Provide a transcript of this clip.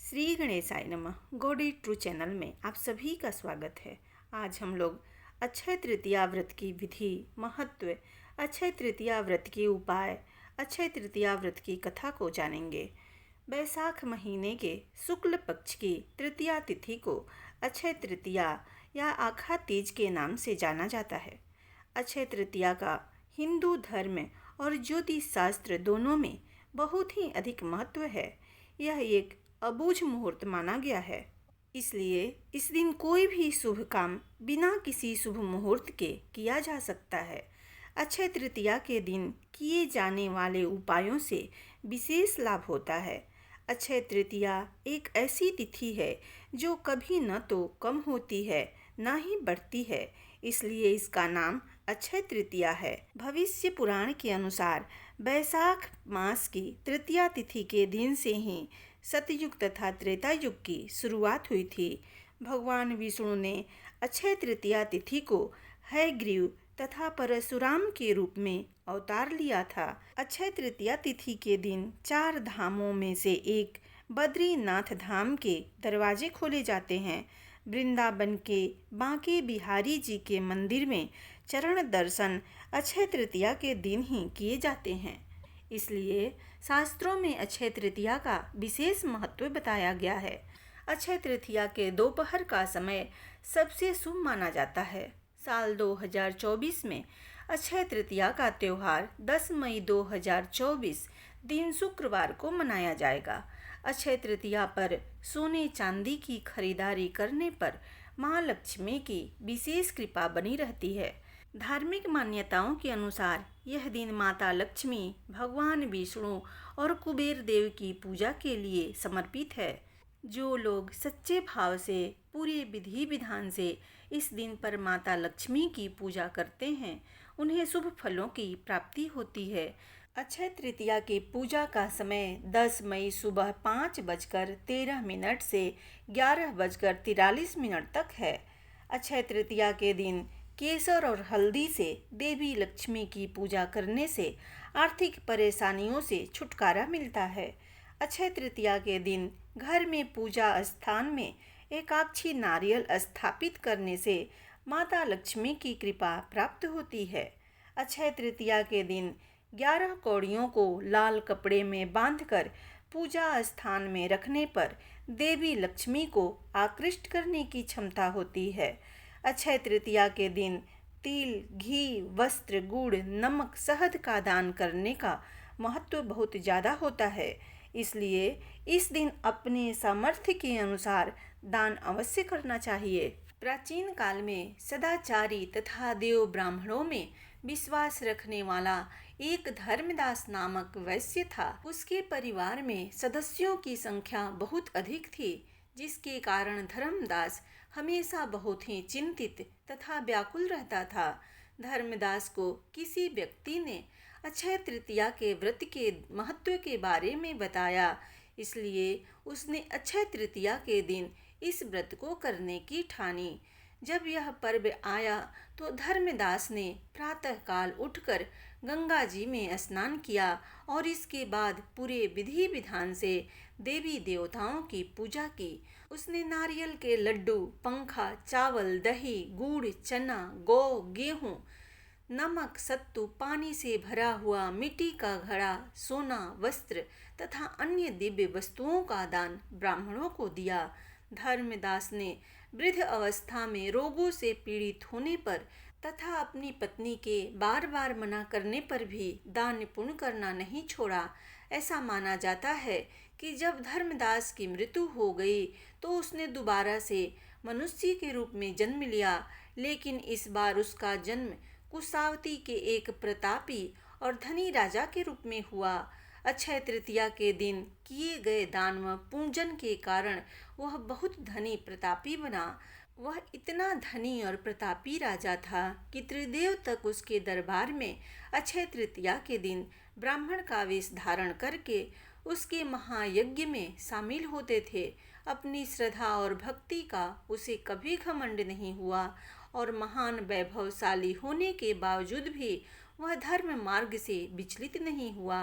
श्री गणेशाय नमः। Gaudy true channel में आप सभी का स्वागत है। आज हम लोग अक्षय तृतीया व्रत की विधि, महत्व, अक्षय तृतीया व्रत के उपाय, अक्षय तृतीया व्रत की कथा को जानेंगे। बैसाख महीने के शुक्ल पक्ष की तृतीया तिथि को अक्षय तृतीया या आखा तीज के नाम से जाना जाता है। अक्षय तृतीया का हिंदू धर्म और ज्योतिष शास्त्र दोनों में बहुत ही अधिक महत्व है। यह एक अबूझ मुहूर्त माना गया है, इसलिए इस दिन कोई भी शुभ काम बिना किसी शुभ मुहूर्त के किया जा सकता है। अक्षय तृतीया के दिन किए जाने वाले उपायों से विशेष लाभ होता है। अक्षय तृतीया एक ऐसी तिथि है जो कभी न तो कम होती है न ही बढ़ती है, इसलिए इसका नाम अक्षय तृतीया है। भविष्य पुराण के अनुसार बैसाख मास की तृतीया तिथि के दिन से ही सतयुग तथा त्रेता युग की शुरुआत हुई थी। भगवान विष्णु ने अक्षय तृतीया तिथि को हयग्रीव तथा परशुराम के रूप में अवतार लिया था। अक्षय तृतीया तिथि के दिन 4 धामों में से एक बद्रीनाथ धाम के दरवाजे खोले जाते हैं। वृंदावन के बांके बिहारी जी के मंदिर में चरण दर्शन अक्षय तृतीया के दिन ही किए जाते हैं, इसलिए शास्त्रों में अक्षय तृतीया का विशेष महत्व बताया गया है। अक्षय तृतीया के दोपहर का समय सबसे शुभ माना जाता है। साल 2024 में अक्षय तृतीया का त्यौहार 10 मई 2024 दिन शुक्रवार को मनाया जाएगा। अक्षय तृतीया पर सोने चांदी की खरीदारी करने पर माँ लक्ष्मी की विशेष कृपा बनी रहती है। धार्मिक मान्यताओं के अनुसार यह दिन माता लक्ष्मी, भगवान विष्णु और कुबेर देव की पूजा के लिए समर्पित है। जो लोग सच्चे भाव से पूरे विधि विधान से इस दिन पर माता लक्ष्मी की पूजा करते हैं, उन्हें शुभ फलों की प्राप्ति होती है। अक्षय तृतीया की पूजा का समय 10 मई सुबह 5:13 से 11:43 तक है। अक्षय तृतीया के दिन केसर और हल्दी से देवी लक्ष्मी की पूजा करने से आर्थिक परेशानियों से छुटकारा मिलता है। अक्षय तृतीया के दिन घर में पूजा स्थान में एकाक्षी नारियल स्थापित करने से माता लक्ष्मी की कृपा प्राप्त होती है। अक्षय तृतीया के दिन 11 कौड़ियों को लाल कपड़े में बांधकर पूजा स्थान में रखने पर देवी लक्ष्मी को आकृष्ट करने की क्षमता होती है। अक्षय तृतीया के दिन तिल, घी, वस्त्र, गुड़, नमक, शहद का दान करने का महत्व बहुत ज़्यादा होता है, इसलिए इस दिन अपने सामर्थ्य के अनुसार दान अवश्य करना चाहिए। प्राचीन काल में सदाचारी तथा देव ब्राह्मणों में विश्वास रखने वाला एक धर्मदास नामक वैश्य था। उसके परिवार में सदस्यों की संख्या बहुत अधिक थी, जिसके कारण धर्मदास हमेशा बहुत ही चिंतित तथा व्याकुल रहता था। धर्मदास को किसी व्यक्ति ने अक्षय तृतीया के व्रत के महत्व के बारे में बताया, इसलिए उसने अक्षय तृतीया के दिन इस व्रत को करने की ठानी। जब यह पर्व आया तो धर्मदास ने प्रातःकाल उठकर गंगा जी में स्नान किया और इसके बाद पूरे विधि विधान से देवी देवताओं की पूजा की। उसने नारियल के लड्डू, पंखा, चावल, दही, गुड़, चना, गौ, गेहूँ, नमक, सत्तू, पानी से भरा हुआ मिट्टी का घड़ा, सोना, वस्त्र तथा अन्य दिव्य वस्तुओं का दान ब्राह्मणों को दिया। धर्मदास ने वृद्ध अवस्था में रोगों से पीड़ित होने पर तथा अपनी पत्नी के बार बार मना करने पर भी दान पुण्य करना नहीं छोड़ा। ऐसा माना जाता है कि जब धर्मदास की मृत्यु हो गई तो उसने दोबारा से मनुष्य के रूप में जन्म लिया, लेकिन इस बार उसका जन्म कुशावती के एक प्रतापी और धनी राजा के रूप में हुआ। अक्षय तृतीया के दिन किए गए दान व पूजन के कारण वह बहुत धनी प्रतापी बना। वह इतना धनी और प्रतापी राजा था कि त्रिदेव तक उसके दरबार में अक्षय तृतीया के दिन ब्राह्मण का वेश धारण करके उसके महायज्ञ में शामिल होते थे। अपनी श्रद्धा और भक्ति का उसे कभी घमंड नहीं हुआ और महान वैभवशाली होने के बावजूद भी वह धर्म मार्ग से विचलित नहीं हुआ।